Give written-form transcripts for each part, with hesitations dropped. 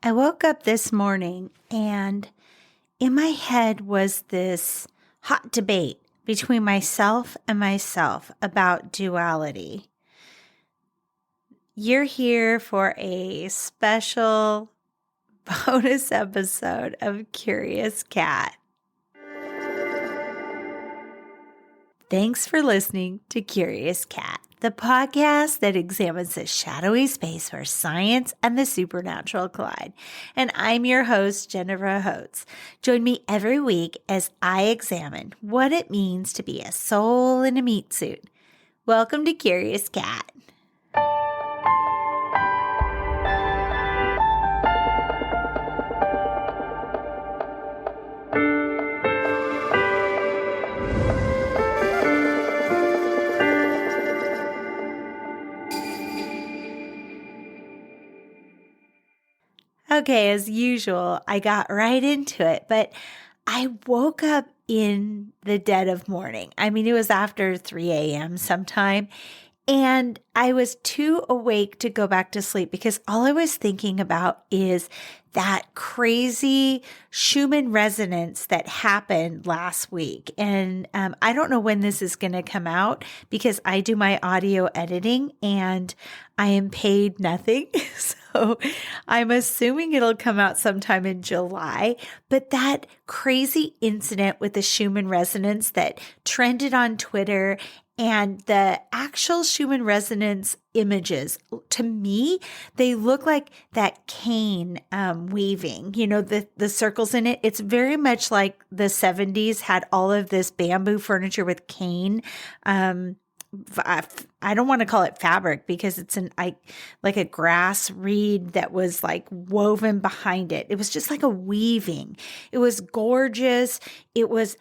I woke up this morning and in my head was this hot debate between myself and myself about duality. You're here for a special bonus episode of Curious Cat. Thanks for listening to Curious Cat, the podcast that examines the shadowy space where science and the supernatural collide. And I'm your host, Jennifer Holtz. Join me every week as I examine what it means to be a soul in a meat suit. Welcome to Curious Cat. Okay, as usual, I got right into it, but I woke up in the dead of morning. I mean, it was after 3 a.m. sometime, and I was too awake to go back to sleep because all I was thinking about is that crazy Schumann resonance that happened last week. And I don't know when this is going to come out because I do my audio editing and I am paid nothing. So I'm assuming it'll come out sometime in July. But that crazy incident with the Schumann resonance that trended on Twitter and the actual Schumann resonance images, to me, they look like that cane weaving, you know, the circles in it. It's very much like the 70s had all of this bamboo furniture with cane. I don't want to call it fabric because it's like a grass reed that was like woven behind it. It was just like a weaving. It was gorgeous. It was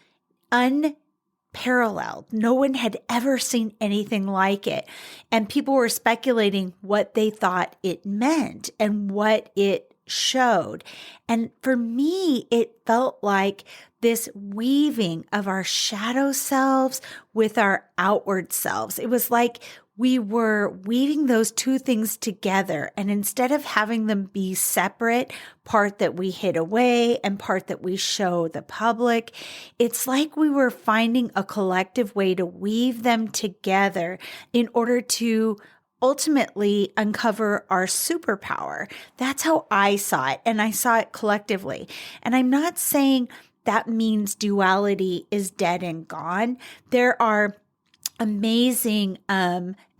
unparalleled. No one had ever seen anything like it. And people were speculating what they thought it meant and what it showed. And for me, it felt like this weaving of our shadow selves with our outward selves. It was like we were weaving those two things together. And instead of having them be separate, part that we hid away and part that we show the public, it's like we were finding a collective way to weave them together in order to ultimately uncover our superpower. That's how I saw it. And I saw it collectively. And I'm not saying that means duality is dead and gone. There are amazing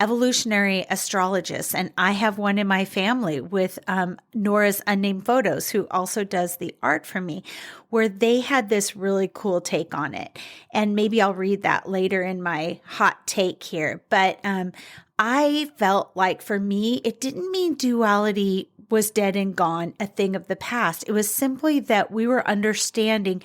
evolutionary astrologists, and I have one in my family with Nora's Unnamed Photos, who also does the art for me, where they had this really cool take on it. And maybe I'll read that later in my hot take here. But I felt like for me, it didn't mean duality was dead and gone, a thing of the past. It was simply that we were understanding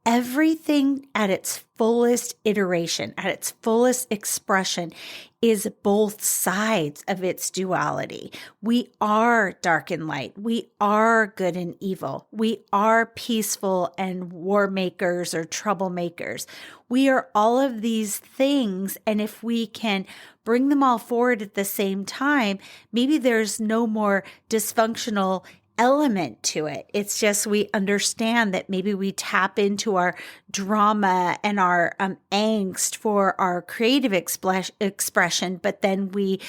everything at its fullest iteration, at its fullest expression, is both sides of its duality. We are dark and light. We are good and evil. We are peaceful and war makers or troublemakers. We are all of these things. And if we can bring them all forward at the same time, maybe there's no more dysfunctional element to it. It's just we understand that maybe we tap into our drama and our angst for our creative expression, but then we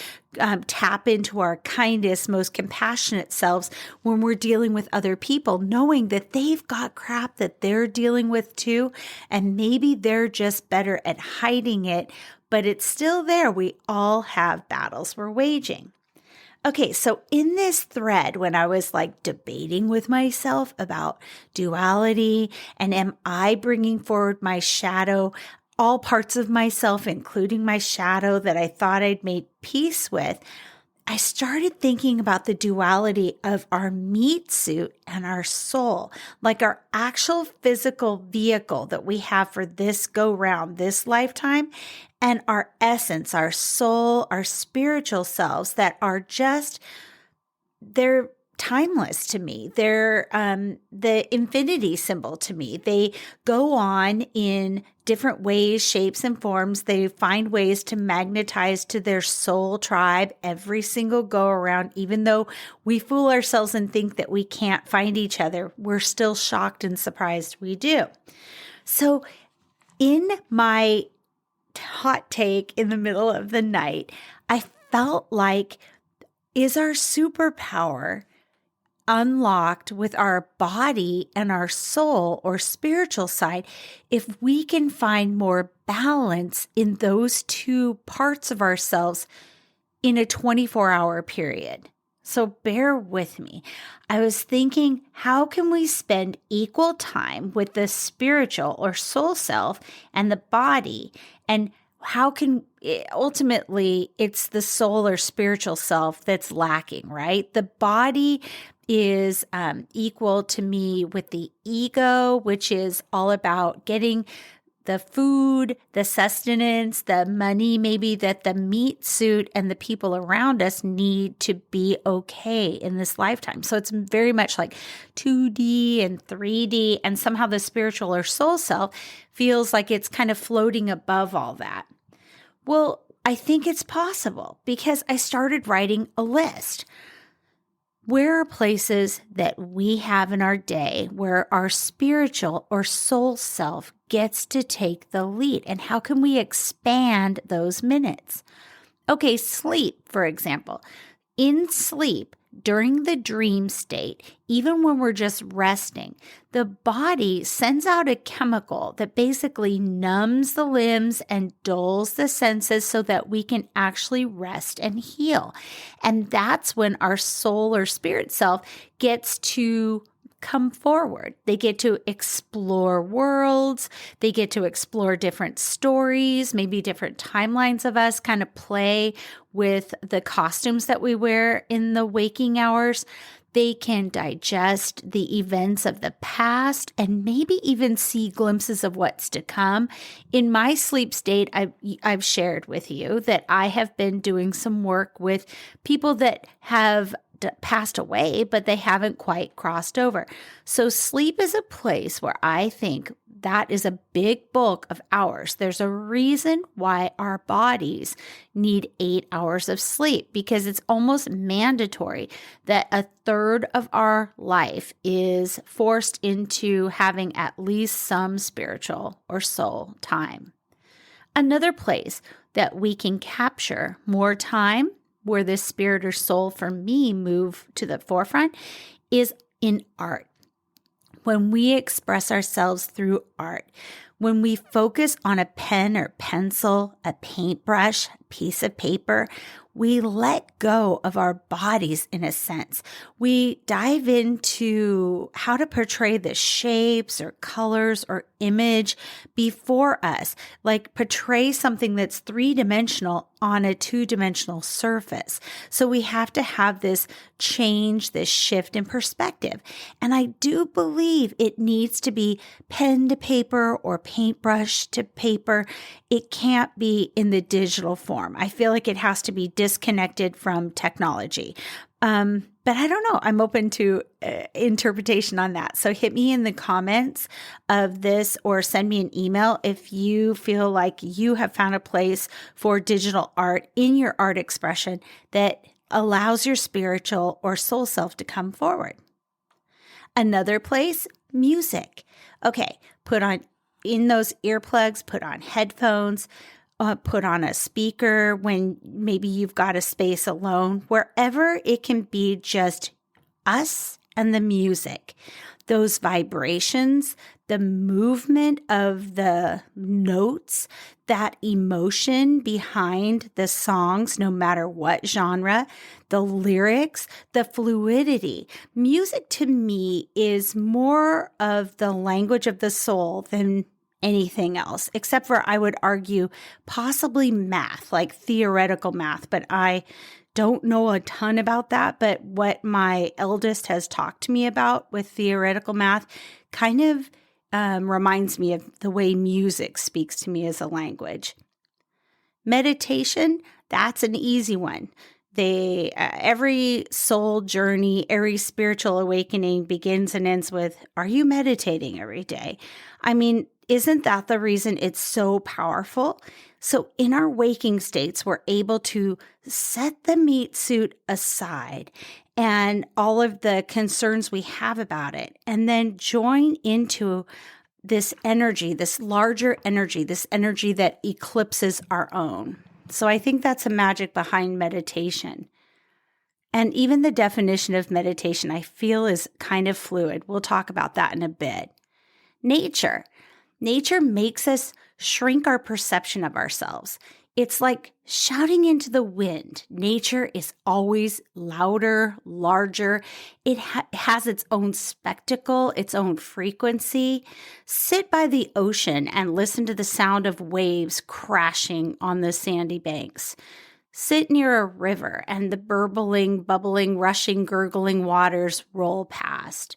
tap into our kindest, most compassionate selves when we're dealing with other people, knowing that they've got crap that they're dealing with too, and maybe they're just better at hiding it, but it's still there. We all have battles we're waging. Okay, so in this thread, when I was like debating with myself about duality and am I bringing forward my shadow, all parts of myself, including my shadow that I thought I'd made peace with, I started thinking about the duality of our meat suit and our soul, like our actual physical vehicle that we have for this go round, this lifetime, and our essence, our soul, our spiritual selves that are just, they're timeless to me. They're the infinity symbol to me. They go on in different ways, shapes, and forms. They find ways to magnetize to their soul tribe every single go around. Even though we fool ourselves and think that we can't find each other, we're still shocked and surprised we do. So in my hot take in the middle of the night, I felt like, is our superpower unlocked with our body and our soul or spiritual side if we can find more balance in those two parts of ourselves in a 24-hour period? So bear with me. I was thinking, how can we spend equal time with the spiritual or soul self and the body? And how can ultimately it's the soul or spiritual self that's lacking, right? The body is equal to me with the ego, which is all about getting the food, the sustenance, the money, maybe that the meat suit and the people around us need to be okay in this lifetime. So it's very much like 2D and 3D, and somehow the spiritual or soul self feels like it's kind of floating above all that. Well, I think it's possible because I started writing a list. Where are places that we have in our day where our spiritual or soul self gets to take the lead? And how can we expand those minutes? Okay, sleep, for example. In sleep, during the dream state, even when we're just resting, the body sends out a chemical that basically numbs the limbs and dulls the senses so that we can actually rest and heal. And that's when our soul or spirit self gets to come forward. They get to explore worlds. They get to explore different stories, maybe different timelines of us, kind of play with the costumes that we wear in the waking hours. They can digest the events of the past and maybe even see glimpses of what's to come. In my sleep state, I've shared with you that I have been doing some work with people that have passed away, but they haven't quite crossed over. So sleep is a place where I think that is a big bulk of hours. There's a reason why our bodies need 8 hours of sleep, because it's almost mandatory that a third of our life is forced into having at least some spiritual or soul time. Another place that we can capture more time where the spirit or soul for me move to the forefront is in art. When we express ourselves through art, when we focus on a pen or pencil, a paintbrush, a piece of paper, we let go of our bodies in a sense. We dive into how to portray the shapes or colors or image before us, like portray something that's 3-dimensional on a 2-dimensional surface. So we have to have this change, this shift in perspective. And I do believe it needs to be pen to paper or paintbrush to paper. It can't be in the digital form. I feel like it has to be disconnected from technology. But I don't know. I'm open to interpretation on that. So hit me in the comments of this or send me an email if you feel like you have found a place for digital art in your art expression that allows your spiritual or soul self to come forward. Another place, music. Okay, put on in those earplugs, put on headphones, put on a speaker when maybe you've got a space alone, wherever it can be just us and the music, those vibrations, the movement of the notes, that emotion behind the songs, no matter what genre, the lyrics, the fluidity. Music to me is more of the language of the soul than anything else, except for I would argue possibly math, like theoretical math, but I don't know a ton about that. But what my eldest has talked to me about with theoretical math kind of reminds me of the way music speaks to me as a language. Meditation, that's an easy one. Every soul journey, every spiritual awakening begins and ends with, are you meditating every day? I mean, isn't that the reason it's so powerful? So in our waking states, we're able to set the meat suit aside and all of the concerns we have about it, and then join into this energy, this larger energy, this energy that eclipses our own. So I think that's a magic behind meditation. And even the definition of meditation, I feel, is kind of fluid. We'll talk about that in a bit. Nature. Nature makes us shrink our perception of ourselves. It's like shouting into the wind. Nature is always louder, larger. It has its own spectacle, its own frequency. Sit by the ocean and listen to the sound of waves crashing on the sandy banks. Sit near a river and the burbling, bubbling, rushing, gurgling waters roll past.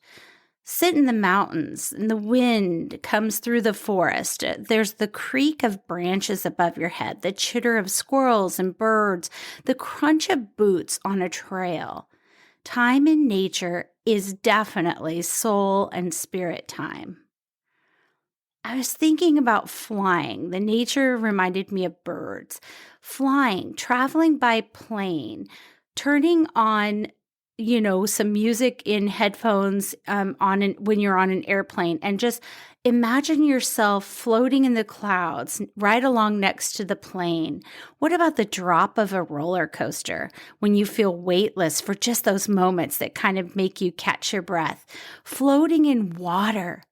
Sit in the mountains and the wind comes through the forest. There's the creak of branches above your head, the chitter of squirrels and birds, the crunch of boots on a trail. Time in nature is definitely soul and spirit time. I was thinking about flying. The nature reminded me of birds. Flying, traveling by plane, turning on some music in headphones when you're on an airplane, and just imagine yourself floating in the clouds right along next to the plane. What about the drop of a roller coaster when you feel weightless for just those moments that kind of make you catch your breath? Floating in water,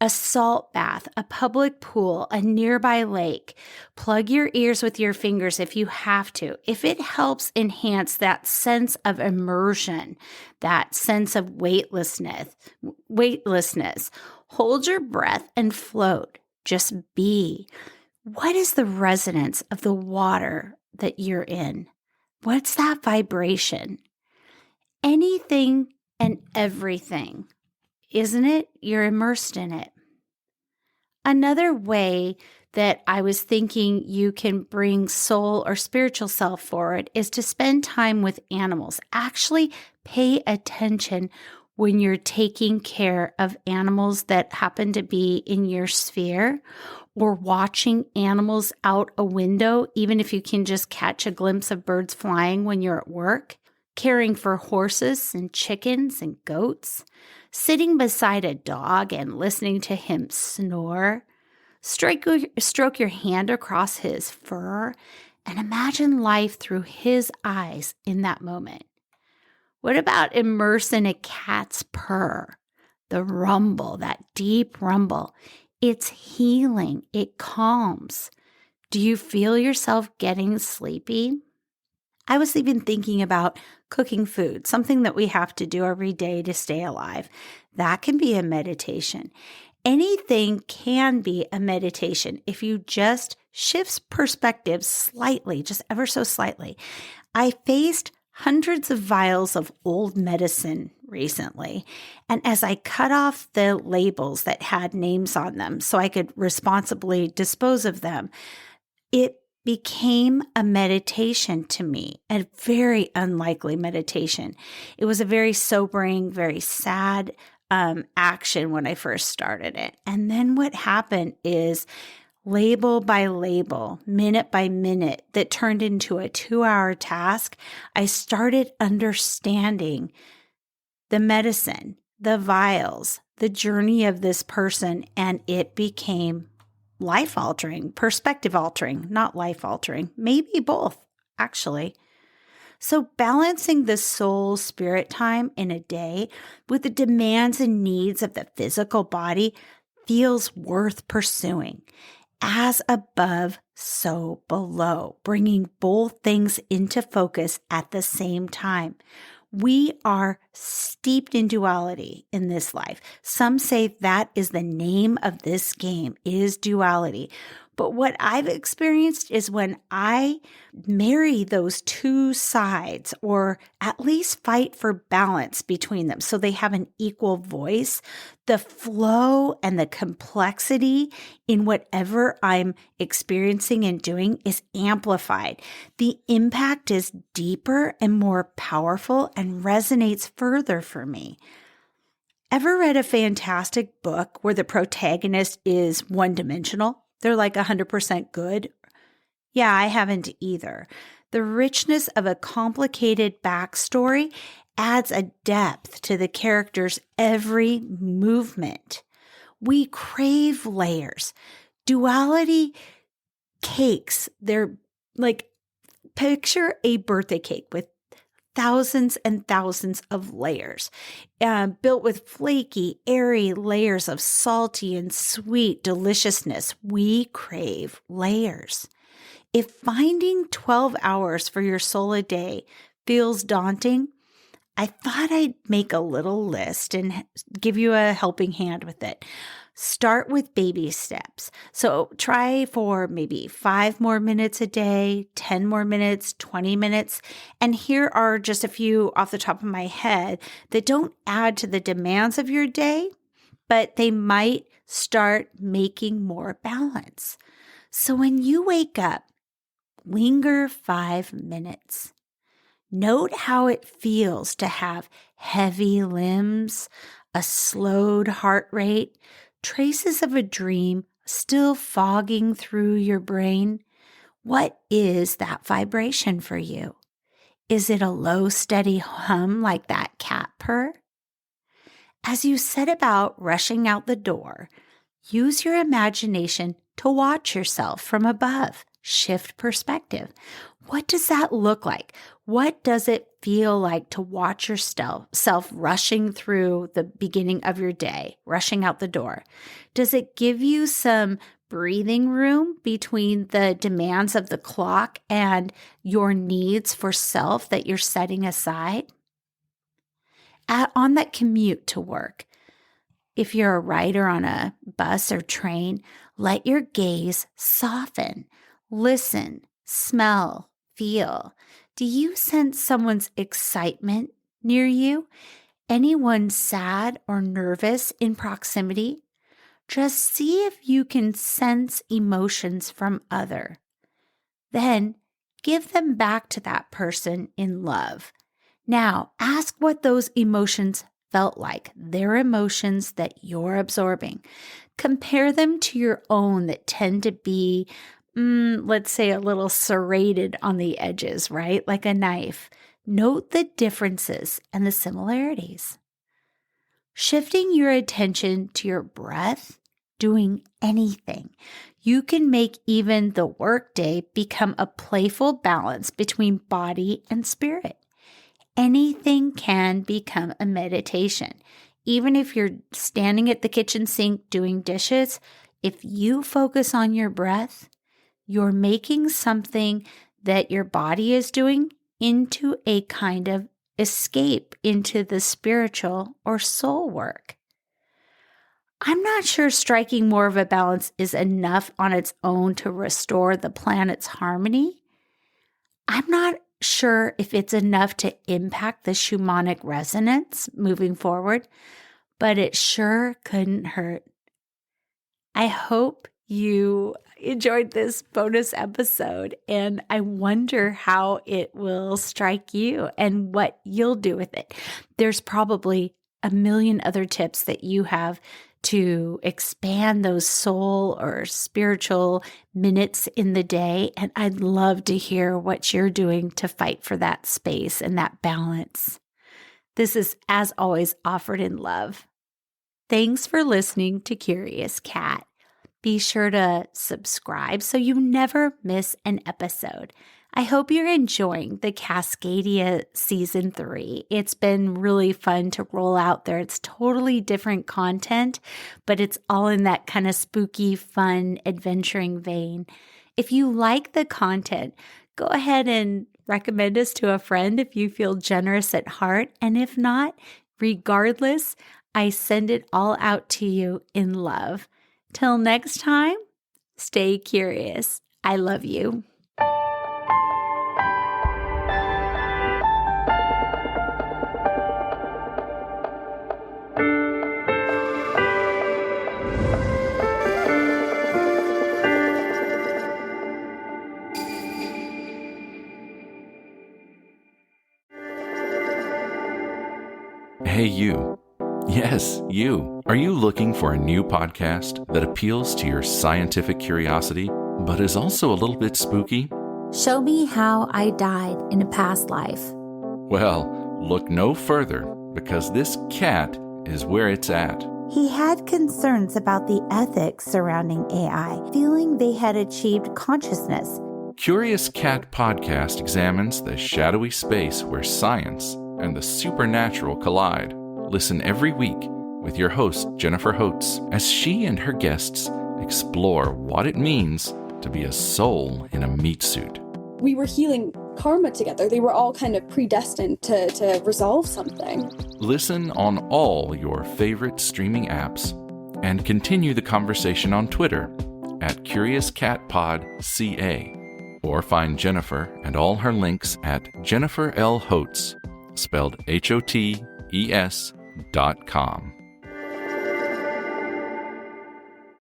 a salt bath, a public pool, a nearby lake. Plug your ears with your fingers if you have to. If it helps enhance that sense of immersion, that sense of weightlessness, hold your breath and float. Just be. What is the resonance of the water that you're in? What's that vibration? Anything and everything. Isn't it? You're immersed in it. Another way that I was thinking you can bring soul or spiritual self forward is to spend time with animals. Actually, pay attention when you're taking care of animals that happen to be in your sphere, or watching animals out a window, even if you can just catch a glimpse of birds flying when you're at work. Caring for horses and chickens and goats, sitting beside a dog and listening to him snore. Stroke your hand across his fur and imagine life through his eyes in that moment. What about immerse in a cat's purr? The rumble, that deep rumble. It's healing. It calms. Do you feel yourself getting sleepy? I was even thinking about cooking food, something that we have to do every day to stay alive. That can be a meditation. Anything can be a meditation if you just shift perspective slightly, just ever so slightly. I faced hundreds of vials of old medicine recently, and as I cut off the labels that had names on them so I could responsibly dispose of them, it became a meditation to me, a very unlikely meditation. It was a very sobering, very sad action when I first started it. And then what happened is label by label, minute by minute, that turned into a 2-hour task. I started understanding the medicine, the vials, the journey of this person, and it became life-altering, perspective-altering, not life-altering, maybe both, actually. So balancing the soul-spirit time in a day with the demands and needs of the physical body feels worth pursuing. As above, so below, bringing both things into focus at the same time. We are steeped in duality in this life. Some say that is the name of this game, is duality. But what I've experienced is when I marry those two sides, or at least fight for balance between them so they have an equal voice, the flow and the complexity in whatever I'm experiencing and doing is amplified. The impact is deeper and more powerful and resonates further for me. Ever read a fantastic book where the protagonist is one-dimensional? They're like 100% good? Yeah, I haven't either. The richness of a complicated backstory adds a depth to the character's every movement. We crave layers. Duality cakes, they're like, picture a birthday cake with thousands and thousands of layers, built with flaky, airy layers of salty and sweet deliciousness. We crave layers. If finding 12 hours for your soul a day feels daunting, I thought I'd make a little list and give you a helping hand with it. Start with baby steps. So try for maybe 5 more minutes a day, 10 more minutes, 20 minutes. And here are just a few off the top of my head that don't add to the demands of your day, but they might start making more balance. So when you wake up, linger 5 minutes. Note how it feels to have heavy limbs, a slowed heart rate, traces of a dream still fogging through your brain. What is that vibration for you? Is it a low, steady hum like that cat purr? As you set about rushing out the door, use your imagination to watch yourself from above. Shift perspective. What does that look like? What does it feel like to watch yourself rushing through the beginning of your day, rushing out the door? Does it give you some breathing room between the demands of the clock and your needs for self that you're setting aside? On that commute to work, if you're a rider on a bus or train, let your gaze soften. Listen, smell, feel. Do you sense someone's excitement near you? Anyone sad or nervous in proximity? Just see if you can sense emotions from other. Then give them back to that person in love. Now ask what those emotions felt like, their emotions that you're absorbing. Compare them to your own that tend to be let's say a little serrated on the edges, right? Like a knife. Note the differences and the similarities. Shifting your attention to your breath, doing anything. You can make even the workday become a playful balance between body and spirit. Anything can become a meditation. Even if you're standing at the kitchen sink doing dishes, if you focus on your breath, you're making something that your body is doing into a kind of escape into the spiritual or soul work. I'm not sure striking more of a balance is enough on its own to restore the planet's harmony. I'm not sure if it's enough to impact the Schumannic resonance moving forward, but it sure couldn't hurt. I hope you enjoyed this bonus episode, and I wonder how it will strike you and what you'll do with it. There's probably a million other tips that you have to expand those soul or spiritual minutes in the day, and I'd love to hear what you're doing to fight for that space and that balance. This is, as always, offered in love. Thanks for listening to Curious Cat. Be sure to subscribe so you never miss an episode. I hope you're enjoying the Cascadia Season 3. It's been really fun to roll out there. It's totally different content, but it's all in that kind of spooky, fun, adventuring vein. If you like the content, go ahead and recommend us to a friend if you feel generous at heart. And if not, regardless, I send it all out to you in love. Till next time, stay curious. I love you. Hey, you. Yes, you. Are you looking for a new podcast that appeals to your scientific curiosity, but is also a little bit spooky? Show me how I died in a past life. Well, look no further, because this cat is where it's at. He had concerns about the ethics surrounding AI, feeling they had achieved consciousness. Curious Cat Podcast examines the shadowy space where science and the supernatural collide. Listen every week with your host, Jennifer Holtz, as she and her guests explore what it means to be a soul in a meat suit. We were healing karma together. They were all kind of predestined to resolve something. Listen on all your favorite streaming apps and continue the conversation on Twitter at CuriousCatPodCA, or find Jennifer and all her links at Jennifer L. Holtz, spelled HOTES.com.